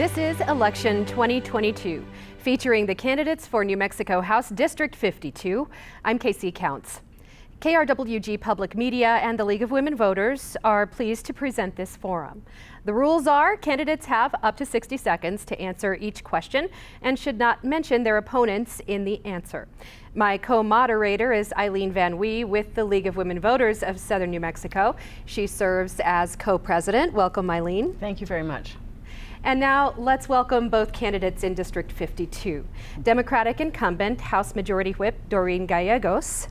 This is Election 2022, featuring the candidates for New Mexico House District 52. I'm Casey Counts. KRWG Public Media and the League of Women Voters are pleased to present this forum. The rules are candidates have up to 60 seconds to answer each question and should not mention their opponents in the answer. My co-moderator is Eileen VanWie with the League of Women Voters of Southern New Mexico. She serves as co-president. Welcome, Eileen. Thank you very much. And now let's welcome both candidates in District 52. Democratic incumbent House Majority Whip Doreen Gallegos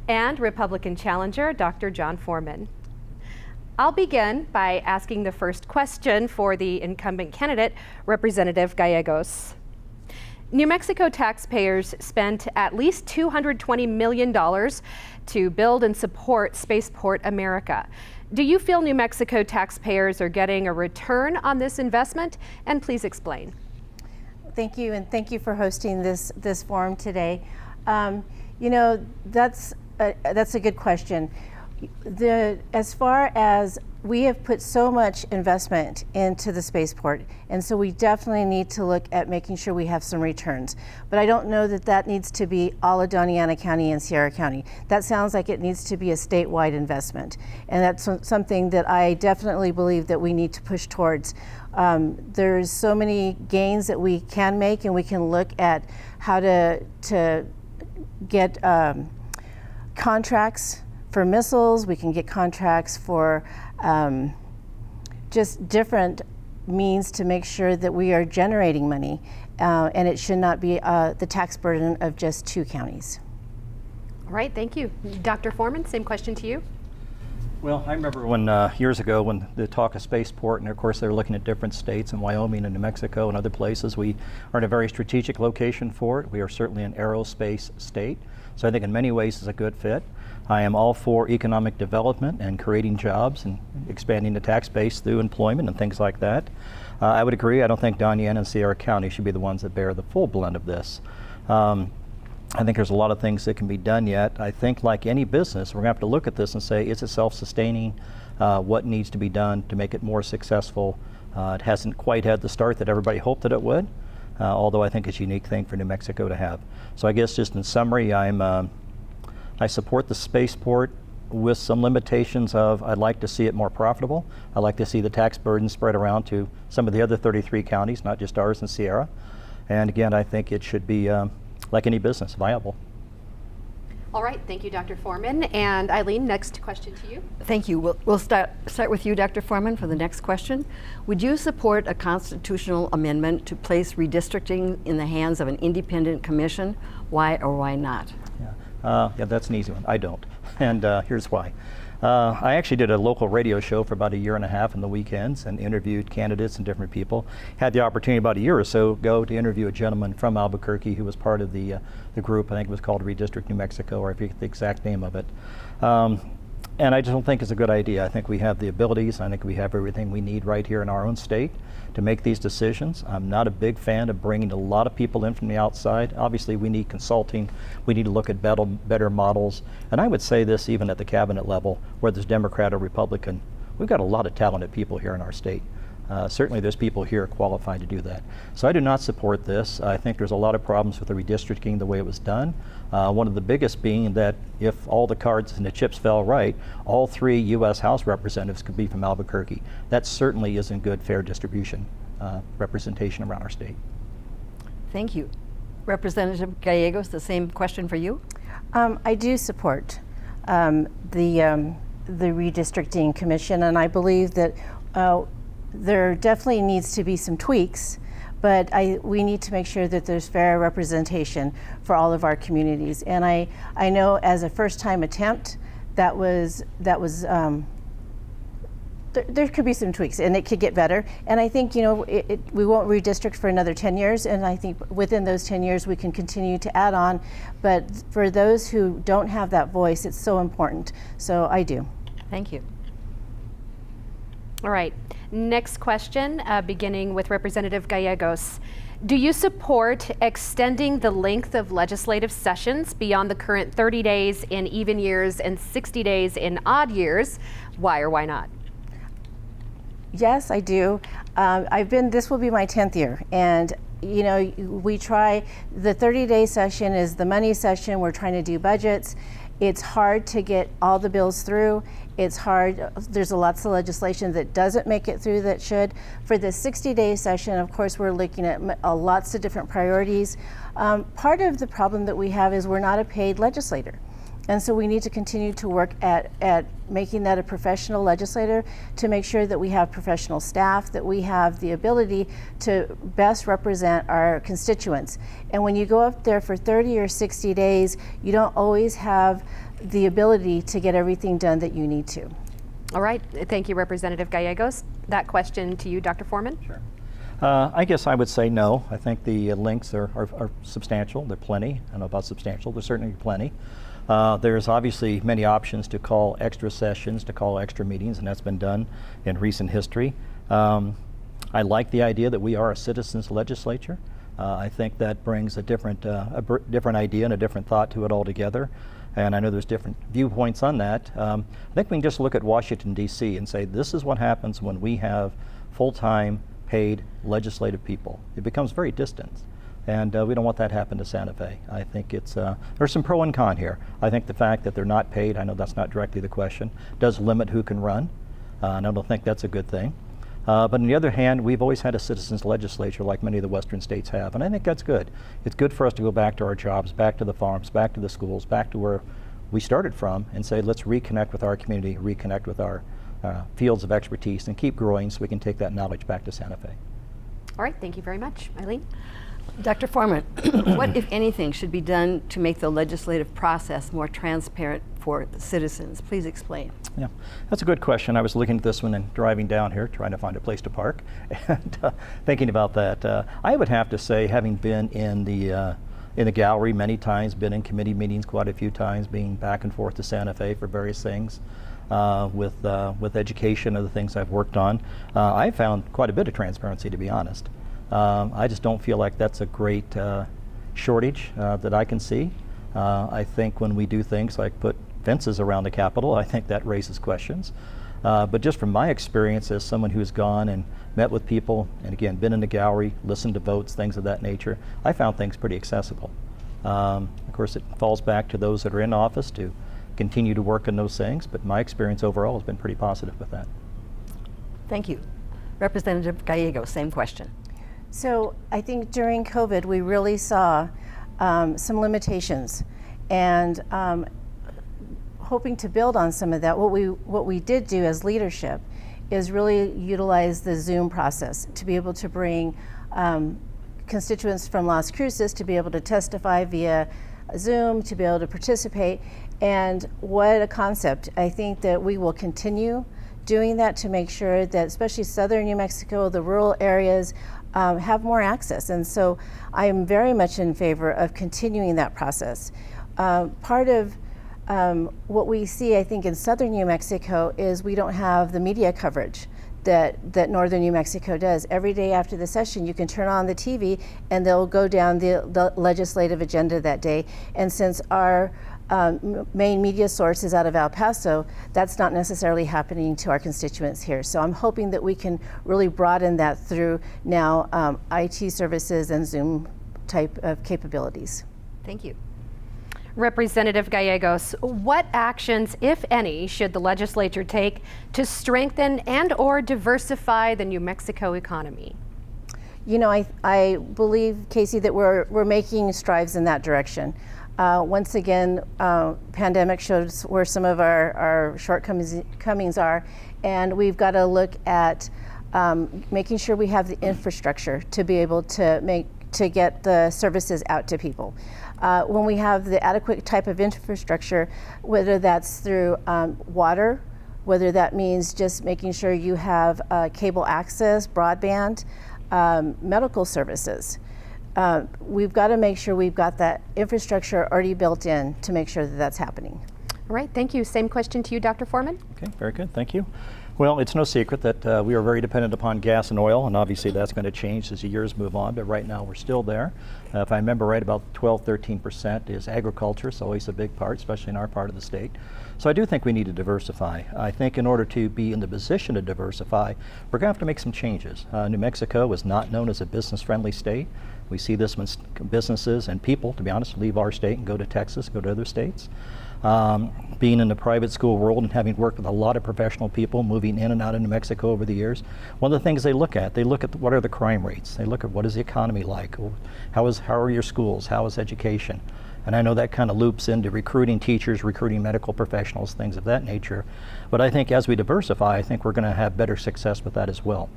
and Republican challenger Dr. John Foreman. I'll begin by asking the first question for the incumbent candidate, Representative Gallegos. New Mexico taxpayers spent at least $220 million to build and support Spaceport America. Do you feel New Mexico taxpayers are getting a return on this investment? And please explain. Thank you, and thank you for hosting this forum today. You know, that's a good question. As far as we have put so much investment into the spaceport, and so we definitely need to look at making sure we have some returns. But I don't know that that needs to be all of Doñana County and Sierra County. That sounds like it needs to be a statewide investment, and that's something that I definitely believe that we need to push towards. There's so many gains that we can make, and we can look at how to get contracts for missiles. We can get contracts for just different means to make sure that we are generating money, and it should not be the tax burden of just two counties. All right, thank you. Dr. Foreman, same question to you. Well, I remember when years ago when the talk of spaceport, and of course they were looking at different states in Wyoming and New Mexico and other places. We are in a very strategic location for it. We are certainly an aerospace state, so I think in many ways it's a good fit. I am all for economic development and creating jobs and expanding the tax base through employment and things like that. I would agree. I don't think Doñana and Sierra County should be the ones that bear the full brunt of this. I think there's a lot of things that can be done yet. I think like any business, we're going to have to look at this and say, is it self-sustaining? What needs to be done to make it more successful? It hasn't quite had the start that everybody hoped that it would, although I think it's a unique thing for New Mexico to have. So I guess just in summary, I support the spaceport with some limitations of I'd like to see it more profitable. I'd like to see the tax burden spread around to some of the other 33 counties, not just ours and Sierra. And again, I think it should be, like any business, viable. All right, thank you, Dr. Foreman. And Eileen, next question to you. Thank you. We'll start with you, Dr. Foreman, for the next question. Would you support a constitutional amendment to place redistricting in the hands of an independent commission? Why or why not? Yeah, that's an easy one. I don't, and here's why. I actually did a local radio show for about a year and a half on the weekends and interviewed candidates and different people. Had the opportunity about a year or so ago to interview a gentleman from Albuquerque who was part of the group. I think it was called Redistrict New Mexico, or I forget the exact name of it. And I just don't think it's a good idea. I think we have the abilities. I think we have everything we need right here in our own state to make these decisions. I'm not a big fan of bringing a lot of people in from the outside. Obviously, we need consulting. We need to look at better models. And I would say this even at the cabinet level, whether it's Democrat or Republican, we've got a lot of talented people here in our state. Certainly there's people here qualified to do that. So I do not support this. I think there's a lot of problems with the redistricting the way it was done. One of the biggest being that if all the cards and the chips fell right, all 3 U.S. House representatives could be from Albuquerque. That certainly isn't good, fair distribution, representation around our state. Thank you. Representative Gallegos, the same question for you. I do support the redistricting commission, and I believe that there definitely needs to be some tweaks, but we need to make sure that there's fair representation for all of our communities. And I know as a first-time attempt, there could be some tweaks, and it could get better. And I think, you know, we won't redistrict for another 10 years, and I think within those 10 years we can continue to add on. But for those who don't have that voice, it's so important. So I do. Thank you. All right, next question, beginning with Representative Gallegos. Do you support extending the length of legislative sessions beyond the current 30 days in even years and 60 days in odd years? Why or why not? Yes, I do. This will be my 10th year, and you know, we try, the 30-day session is the money session. We're trying to do budgets. It's hard to get all the bills through. It's hard, there's lots of legislation that doesn't make it through that should. For the 60-day session, of course, we're looking at lots of different priorities. Part of the problem that we have is we're not a paid legislator. And so we need to continue to work at making that a professional legislator, to make sure that we have professional staff, that we have the ability to best represent our constituents. And when you go up there for 30 or 60 days, you don't always have the ability to get everything done that you need to. All right, thank you, Representative Gallegos. That question to you, Dr. Foreman. Sure. I guess I would say no. I think the links are substantial. They're plenty. I don't know about substantial. There's certainly plenty. There's obviously many options to call extra sessions, to call extra meetings, and that's been done in recent history. I like the idea that we are a citizens legislature. I think that brings a different idea and a different thought to it altogether. And I know there's different viewpoints on that. I think we can just look at Washington, D.C. and say this is what happens when we have full-time paid legislative people. It becomes very distant. And we don't want that to happen to Santa Fe. I think there's some pro and con here. I think the fact that they're not paid, I know that's not directly the question, does limit who can run. And I don't think that's a good thing. But on the other hand, we've always had a citizens legislature like many of the Western states have, and I think that's good. It's good for us to go back to our jobs, back to the farms, back to the schools, back to where we started from, and say, let's reconnect with our community, reconnect with our fields of expertise, and keep growing so we can take that knowledge back to Santa Fe. All right, thank you very much. Eileen? Dr. Foreman, what, if anything, should be done to make the legislative process more transparent for citizens? Please explain. Yeah, that's a good question. I was looking at this one and driving down here, trying to find a place to park, and thinking about that. I would have to say, having been in the gallery many times, been in committee meetings quite a few times, being back and forth to Santa Fe for various things, with education and the things I've worked on, I found quite a bit of transparency, to be honest. I just don't feel like that's a great shortage that I can see. I think when we do things like put fences around the Capitol, I think that raises questions. But just from my experience as someone who's gone and met with people, and again, been in the gallery, listened to votes, things of that nature, I found things pretty accessible. Of course, it falls back to those that are in office to continue to work on those things, but my experience overall has been pretty positive with that. Thank you. Representative Gallegos, same question. So I think during COVID, we really saw some limitations, and hoping to build on some of that. What we did do as leadership is really utilize the Zoom process to be able to bring constituents from Las Cruces to be able to testify via Zoom, to be able to participate, and what a concept. I think that we will continue doing that to make sure that especially southern New Mexico, the rural areas, have more access. And so I am very much in favor of continuing that process. Part of what we see, I think, in southern New Mexico is we don't have the media coverage that northern New Mexico does. Every day after the session, you can turn on the TV and they'll go down the legislative agenda that day. And since our main media source is out of El Paso, that's not necessarily happening to our constituents here. So I'm hoping that we can really broaden that through now IT services and Zoom type of capabilities. Thank you. Representative Gallegos, what actions, if any, should the legislature take to strengthen and or diversify the New Mexico economy? You know, I believe, Casey, that we're making strides in that direction. Once again, pandemic shows where some of our shortcomings are, and we've got to look at making sure we have the infrastructure to be able to get the services out to people. When we have the adequate type of infrastructure, whether that's through water, whether that means just making sure you have cable access, broadband, medical services. We've got to make sure we've got that infrastructure already built in to make sure that that's happening. All right, thank you. Same question to you, Dr. Foreman. Okay, very good, thank you. Well, it's no secret that we are very dependent upon gas and oil, and obviously that's going to change as the years move on, but right now we're still there. If I remember right, about 12-13% is agriculture, so always a big part, especially in our part of the state. So I do think we need to diversify. I think in order to be in the position to diversify, we're going to have to make some changes. New Mexico is not known as a business-friendly state. We see this when businesses and people, to be honest, leave our state and go to Texas, go to other states. Being in the private school world and having worked with a lot of professional people moving in and out of New Mexico over the years, one of the things they look at what are the crime rates. They look at what is the economy like, how are your schools, how is education. And I know that kind of loops into recruiting teachers, recruiting medical professionals, things of that nature. But I think as we diversify, I think we're going to have better success with that as well.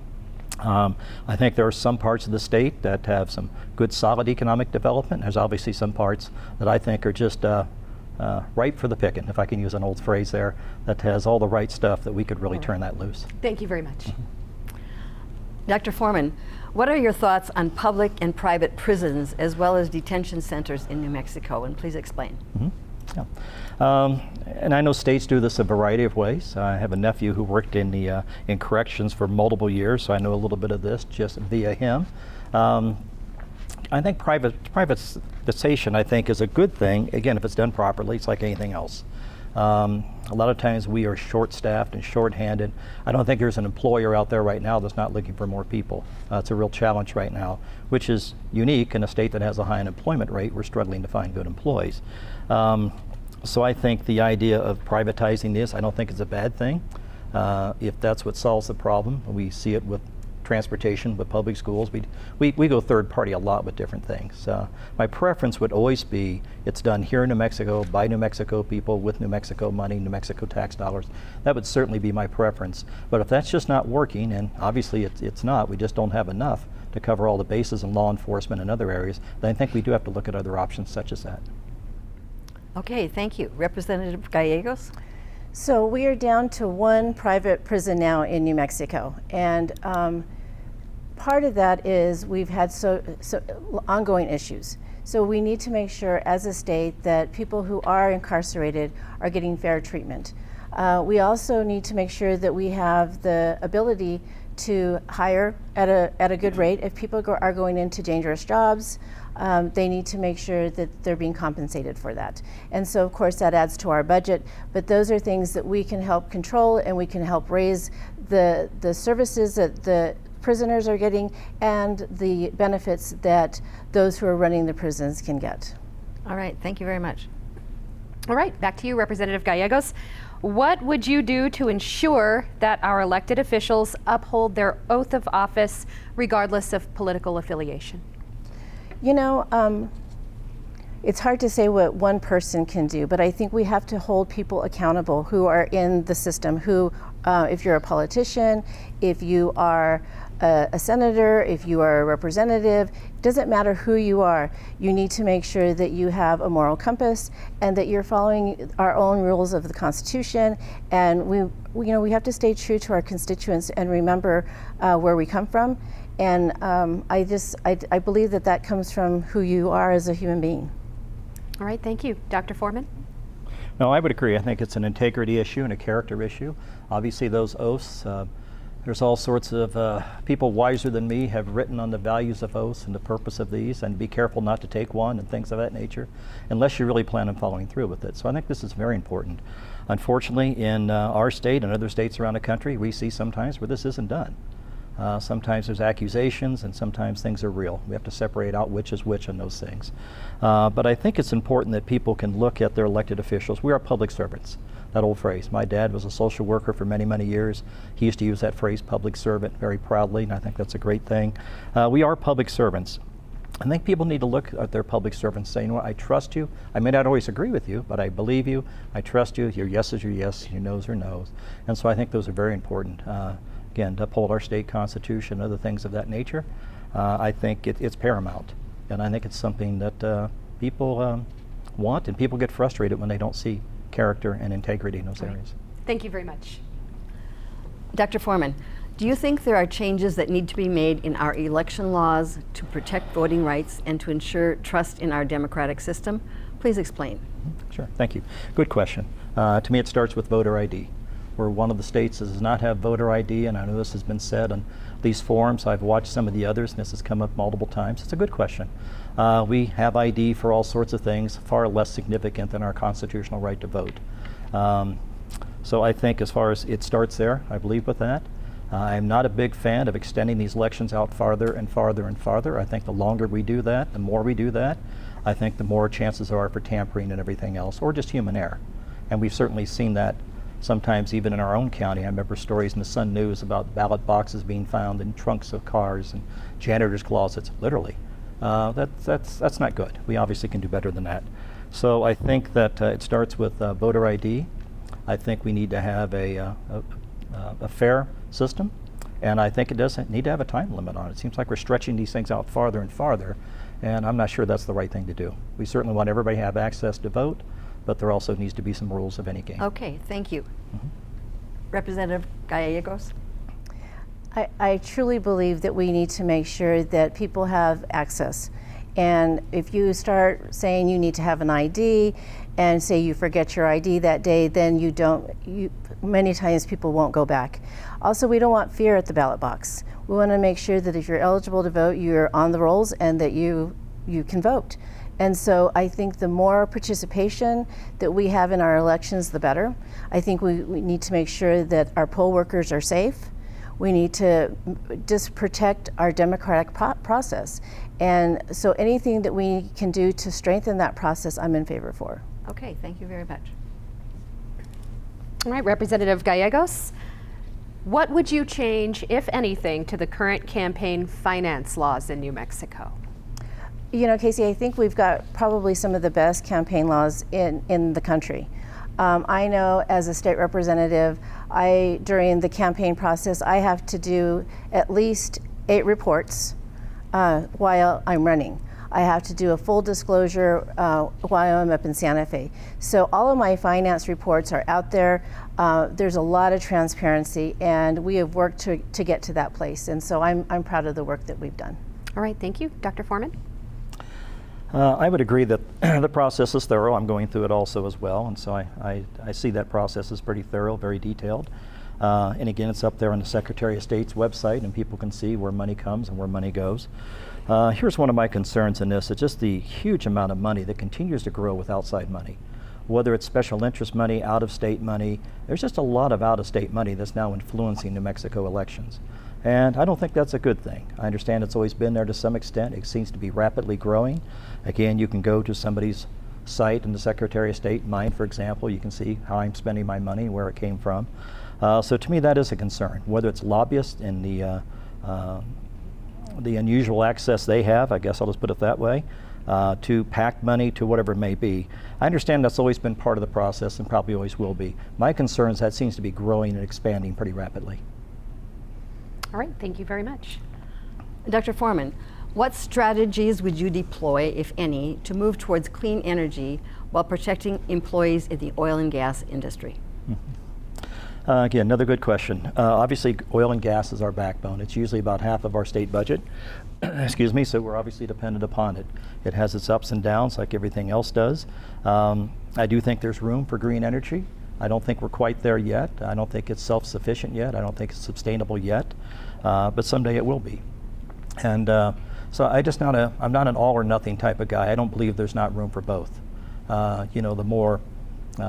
I think there are some parts of the state that have some good solid economic development. There's obviously some parts that I think are just ripe for the picking, if I can use an old phrase there, that has all the right stuff that we could really turn that loose. Thank you very much. Dr. Foreman, what are your thoughts on public and private prisons as well as detention centers in New Mexico? And please explain. Yeah. And I know states do this a variety of ways. I have a nephew who worked in corrections for multiple years, so I know a little bit of this just via him. I think privatization, I think, is a good thing. Again, if it's done properly, it's like anything else. A lot of times we are short-staffed and short-handed. I don't think there's an employer out there right now that's not looking for more people. It's a real challenge right now, which is unique in a state that has a high unemployment rate. We're struggling to find good employees. So I think the idea of privatizing this, I don't think is a bad thing. If that's what solves the problem, we see it with transportation, with public schools. We go third party a lot with different things. My preference would always be it's done here in New Mexico by New Mexico people with New Mexico money, New Mexico tax dollars. That would certainly be my preference. But if that's just not working, and obviously it's not, we just don't have enough to cover all the bases in law enforcement and other areas, then I think we do have to look at other options such as that. Okay, thank you. Representative Gallegos? So we are down to one private prison now in New Mexico, and part of that is we've had so ongoing issues. So we need to make sure as a state that people who are incarcerated are getting fair treatment. We also need to make sure that we have the ability to hire at a good rate. If people are going into dangerous jobs, they need to make sure that they're being compensated for that. And so of course that adds to our budget, but those are things that we can help control, and we can help raise the services that the prisoners are getting and the benefits that those who are running the prisons can get. All right, thank you very much. All right, back to you, Representative Gallegos. What would you do to ensure that our elected officials uphold their oath of office regardless of political affiliation? You know, it's hard to say what one person can do, but I think we have to hold people accountable who are in the system, who, if you're a politician, if you are a senator, if you are a representative, it doesn't matter who you are. You need to make sure that you have a moral compass and that you're following our own rules of the Constitution. And we have to stay true to our constituents and remember where we come from. And I believe that comes from who you are as a human being. All right, thank you. Dr. Foreman? No, I would agree. I think it's an integrity issue and a character issue. Obviously those oaths, there's all sorts of people wiser than me have written on the values of oaths and the purpose of these, and be careful not to take one and things of that nature, unless you really plan on following through with it. So I think this is very important. Unfortunately, in our state and other states around the country, we see sometimes where this isn't done. Sometimes there's accusations, and sometimes things are real. We have to separate out which is which on those things. But I think it's important that people can look at their elected officials. We are public servants, that old phrase. My dad was a social worker for many, many years. He used to use that phrase, public servant, very proudly, and I think that's a great thing. We are public servants. I think people need to look at their public servants saying, you know what, I trust you. I may not always agree with you, but I believe you. I trust you. Your yes is your yes, your no's are no's. And so I think those are very important. Again, to uphold our state constitution, other things of that nature, I think it's paramount. And I think it's something that people want, and people get frustrated when they don't see character and integrity in those areas. Thank you very much. Dr. Foreman, do you think there are changes that need to be made in our election laws to protect voting rights and to ensure trust in our democratic system? Please explain. Sure, thank you. Good question. To me, it starts with voter ID. We're one of the states that does not have voter ID, and I know this has been said on these forums. I've watched some of the others, and this has come up multiple times. It's a good question. We have ID for all sorts of things, far less significant than our constitutional right to vote. So I think as far as it starts there, I believe with that. I'm not a big fan of extending these elections out farther and farther and farther. I think the longer we do that, the more we do that, I think the more chances there are for tampering and everything else, or just human error. And we've certainly seen that sometimes even in our own county. I remember stories in the Sun News about ballot boxes being found in trunks of cars and janitors' closets, literally. That's not good. We obviously can do better than that. So I think that it starts with voter ID. I think we need to have a fair system, and I think it does need to have a time limit on it. It seems like we're stretching these things out farther and farther, and I'm not sure that's the right thing to do. We certainly want everybody to have access to vote, but there also needs to be some rules of any game. Okay, thank you. Representative Gallegos? I truly believe that we need to make sure that people have access. And if you start saying you need to have an ID and say you forget your ID that day, then many times people won't go back. Also, we don't want fear at the ballot box. We want to make sure that if you're eligible to vote, you're on the rolls and that you can vote. And so I think the more participation that we have in our elections, the better. I think we need to make sure that our poll workers are safe. We need to just protect our democratic process. And so anything that we can do to strengthen that process, I'm in favor for. Okay, thank you very much. All right, Representative Gallegos, what would you change, if anything, to the current campaign finance laws in New Mexico? You know, Casey, I think we've got probably some of the best campaign laws in the country. I know as a state representative, during the campaign process, I have to do at least 8 reports while I'm running. I have to do a full disclosure while I'm up in Santa Fe. So all of my finance reports are out there. There's a lot of transparency, and we have worked to get to that place. And so I'm proud of the work that we've done. All right, thank you. Dr. Foreman? I would agree that the process is thorough. I'm going through it also as well, and so I see that process is pretty thorough, very detailed. And again, it's up there on the Secretary of State's website, and people can see where money comes and where money goes. Here's one of my concerns in this. It's just the huge amount of money that continues to grow with outside money. Whether it's special interest money, out-of-state money, there's just a lot of out-of-state money that's now influencing New Mexico elections. And I don't think that's a good thing. I understand it's always been there to some extent. It seems to be rapidly growing. Again, you can go to somebody's site in the Secretary of State, mine for example, you can see how I'm spending my money, where it came from. So to me that is a concern, whether it's lobbyists and the unusual access they have, I guess I'll just put it that way, to PAC money, to whatever it may be. I understand that's always been part of the process and probably always will be. My concern is that seems to be growing and expanding pretty rapidly. All right, thank you very much. Dr. Foreman, what strategies would you deploy, if any, to move towards clean energy while protecting employees in the oil and gas industry? Again, another good question. Obviously, oil and gas is our backbone. It's usually about half of our state budget, excuse me, so we're obviously dependent upon it. It has its ups and downs like everything else does. I do think there's room for green energy. I don't think we're quite there yet. I don't think it's self-sufficient yet. I don't think it's sustainable yet, but someday it will be. And so I'm not an all or nothing type of guy. I don't believe there's not room for both. You know, the more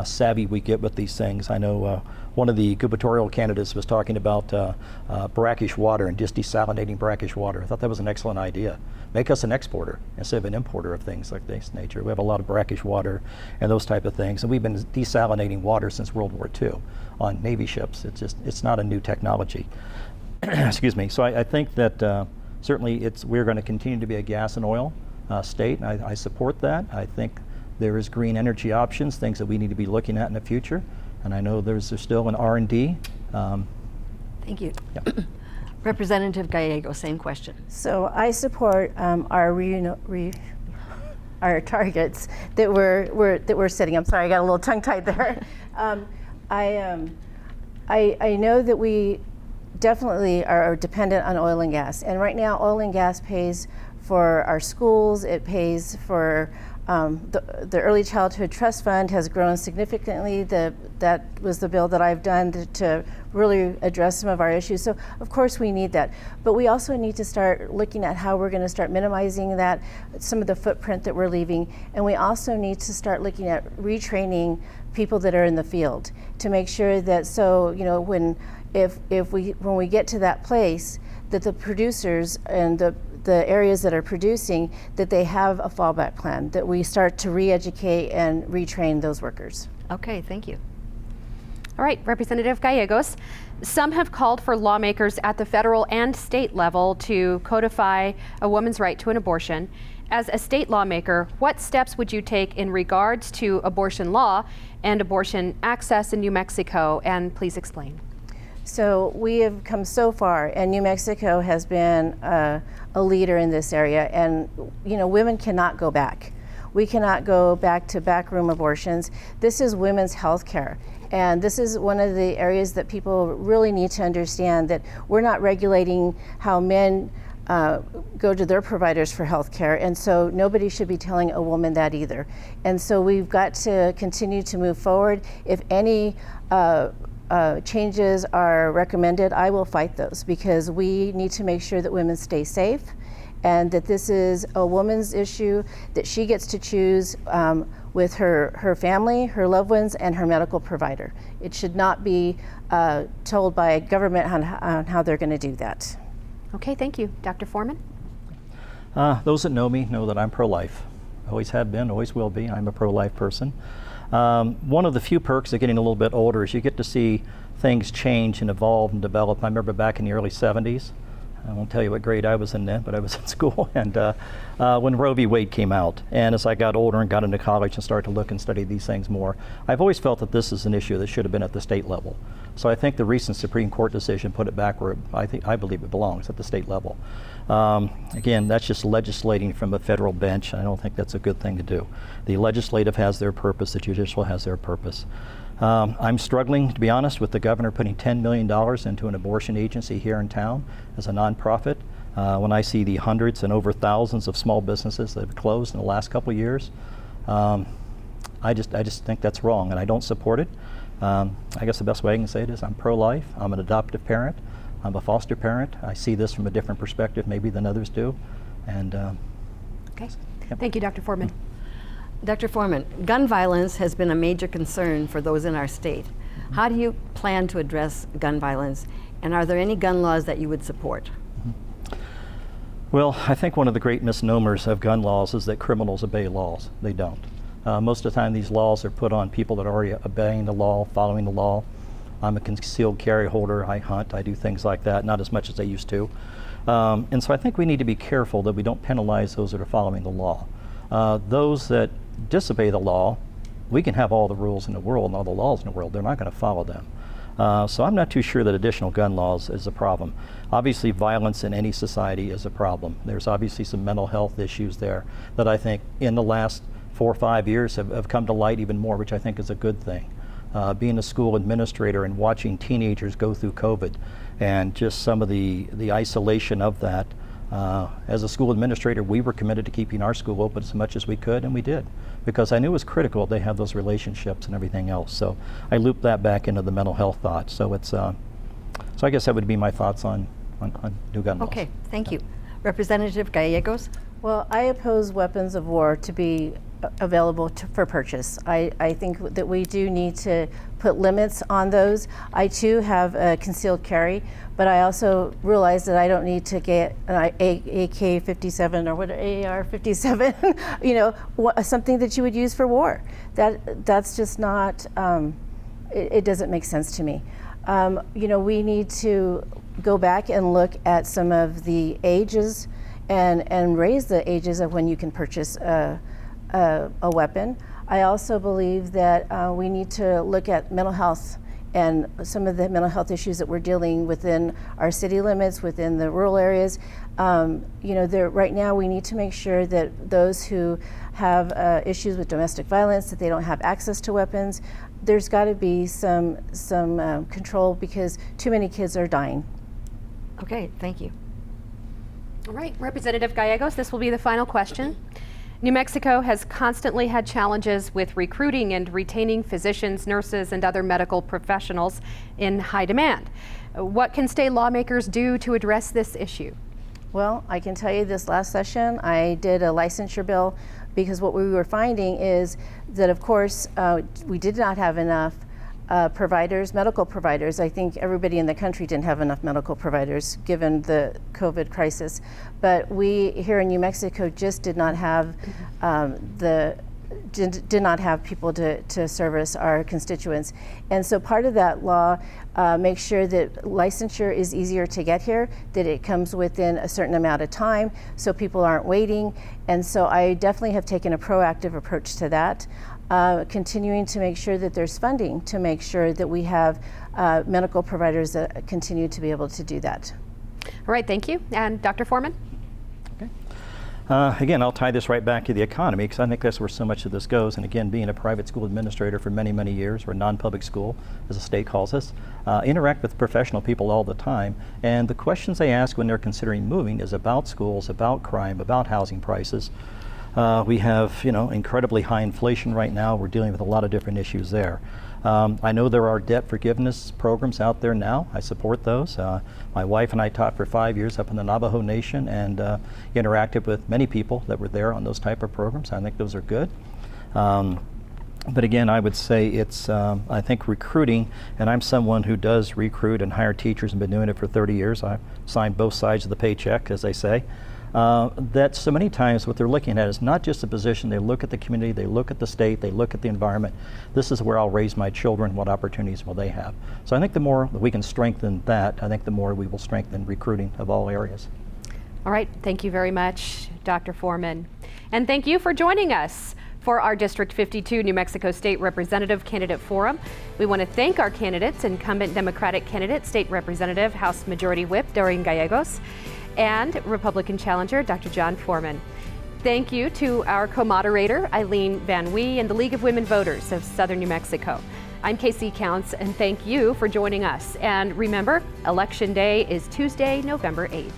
savvy we get with these things. I know one of the gubernatorial candidates was talking about brackish water and just desalinating brackish water. I thought that was an excellent idea. Make us an exporter instead of an importer of things like this nature. We have a lot of brackish water and those type of things, and we've been desalinating water since World War II on Navy ships. It's not a new technology. Excuse me. So I think that certainly we're going to continue to be a gas and oil state, and I support that. I think there is green energy options, things that we need to be looking at in the future, and I know there's still an R&D. Thank you. Yeah. Representative Gallegos, same question. So I support our targets that we're setting. I'm sorry, I got a little tongue-tied there. I know that we definitely are dependent on oil and gas, and right now oil and gas pays for our schools, it pays for The Early Childhood Trust Fund has grown significantly. That was the bill that I've done to really address some of our issues. So of course we need that. But we also need to start looking at how we're going to start minimizing that, some of the footprint that we're leaving. And we also need to start looking at retraining people that are in the field to make sure that, so, you know, when we get to that place, that the producers and the areas that are producing, that they have a fallback plan, that we start to re-educate and retrain those workers. Okay, thank you. All right, Representative Gallegos. Some have called for lawmakers at the federal and state level to codify a woman's right to an abortion. As a state lawmaker, what steps would you take in regards to abortion law and abortion access in New Mexico? And please explain. So we have come so far, and New Mexico has been a leader in this area. And you know, women cannot go back. We cannot go back to backroom abortions. This is women's health care. And this is one of the areas that people really need to understand, that we're not regulating how men go to their providers for health care, and so nobody should be telling a woman that either. And so we've got to continue to move forward. If any changes are recommended, I will fight those, because we need to make sure that women stay safe, and that this is a woman's issue that she gets to choose with her family, her loved ones, and her medical provider. It should not be told by government on how they're going to do that. Okay, thank you. Dr. Foreman? Those that know me know that I'm pro-life. Always have been, always will be. I'm a pro-life person. One of the few perks of getting a little bit older is you get to see things change and evolve and develop. I remember back in the early 70s, I won't tell you what grade I was in then, but I was in school, and when Roe v. Wade came out. And as I got older and got into college and started to look and study these things more, I've always felt that this is an issue that should have been at the state level. So I think the recent Supreme Court decision put it back where I believe it belongs, at the state level. Again, that's just legislating from a federal bench. I don't think that's a good thing to do. The legislative has their purpose, the judicial has their purpose. I'm struggling, to be honest, with the governor putting $10 million into an abortion agency here in town as a nonprofit. When I see the hundreds and over thousands of small businesses that have closed in the last couple of years, I just think that's wrong, and I don't support it. I guess the best way I can say it is I'm pro-life. I'm an adoptive parent. I'm a foster parent. I see this from a different perspective maybe than others do. And okay. Yep. Thank you, Dr. Foreman. Dr. Foreman, gun violence has been a major concern for those in our state. How do you plan to address gun violence, and are there any gun laws that you would support? Well, I think one of the great misnomers of gun laws is that criminals obey laws. They don't. Most of the time these laws are put on people that are already obeying the law, following the law. I'm a concealed carry holder, I hunt, I do things like that, not as much as I used to. And so I think we need to be careful that we don't penalize those that are following the law. Those that disobey the law, we can have all the rules in the world and all the laws in the world, they're not going to follow them. So I'm not too sure that additional gun laws is a problem. Obviously violence in any society is a problem. There's obviously some mental health issues there that I think in the last 4 or 5 years have come to light even more, which I think is a good thing. Being a school administrator and watching teenagers go through COVID and just some of the isolation of that. As a school administrator, we were committed to keeping our school open as much as we could, and we did, because I knew it was critical they have those relationships and everything else. So I looped that back into the mental health thought. So it's so I guess that would be my thoughts on new gun laws. Okay, thank you. Representative Gallegos? Well, I oppose weapons of war to be available for purchase. I think that we do need to put limits on those. I too have a concealed carry, but I also realize that I don't need to get an AK-57 or what, AR-57, you know, something that you would use for war. That's just not, it doesn't make sense to me. You know, we need to go back and look at some of the ages and raise the ages of when you can purchase a weapon. I also believe that we need to look at mental health and some of the mental health issues that we're dealing within our city limits, within the rural areas. You know, right now we need to make sure that those who have issues with domestic violence, that they don't have access to weapons. There's got to be some control, because too many kids are dying. Okay, thank you. All right, Representative Gallegos, this will be the final question. New Mexico has constantly had challenges with recruiting and retaining physicians, nurses, and other medical professionals in high demand. What can state lawmakers do to address this issue? Well, I can tell you this last session, I did a licensure bill because what we were finding is that, of course, we did not have enough providers, medical providers. I think everybody in the country didn't have enough medical providers given the COVID crisis. But we here in New Mexico just did not have did not have people to service our constituents. And so part of that law makes sure that licensure is easier to get here, that it comes within a certain amount of time so people aren't waiting. And so I definitely have taken a proactive approach to that. Continuing to make sure that there's funding to make sure that we have medical providers that continue to be able to do that. All right, thank you. And Dr. Foreman? Okay. Again, I'll tie this right back to the economy because I think that's where so much of this goes. And again, being a private school administrator for many, many years, or non-public school, as the state calls us, interact with professional people all the time. And the questions they ask when they're considering moving is about schools, about crime, about housing prices. We have, incredibly high inflation right now. We're dealing with a lot of different issues there. I know there are debt forgiveness programs out there now. I support those. My wife and I taught for 5 years up in the Navajo Nation and interacted with many people that were there on those type of programs. I think those are good. But again, I would say it's, I think recruiting, and I'm someone who does recruit and hire teachers and been doing it for 30 years. I've signed both sides of the paycheck, as they say. That so many times what they're looking at is not just a position, they look at the community, they look at the state, they look at the environment. This is where I'll raise my children, what opportunities will they have? So I think the more that we can strengthen that, I think the more we will strengthen recruiting of all areas. All right, thank you very much, Dr. Foreman. And thank you for joining us for our District 52 New Mexico State Representative Candidate Forum. We want to thank our candidates, incumbent Democratic candidate, State Representative, House Majority Whip Doreen Gallegos, and Republican challenger, Dr. John Foreman. Thank you to our co-moderator, Eileen VanWie, and the League of Women Voters of Southern New Mexico. I'm Casey Counts, and thank you for joining us. And remember, Election Day is Tuesday, November 8th.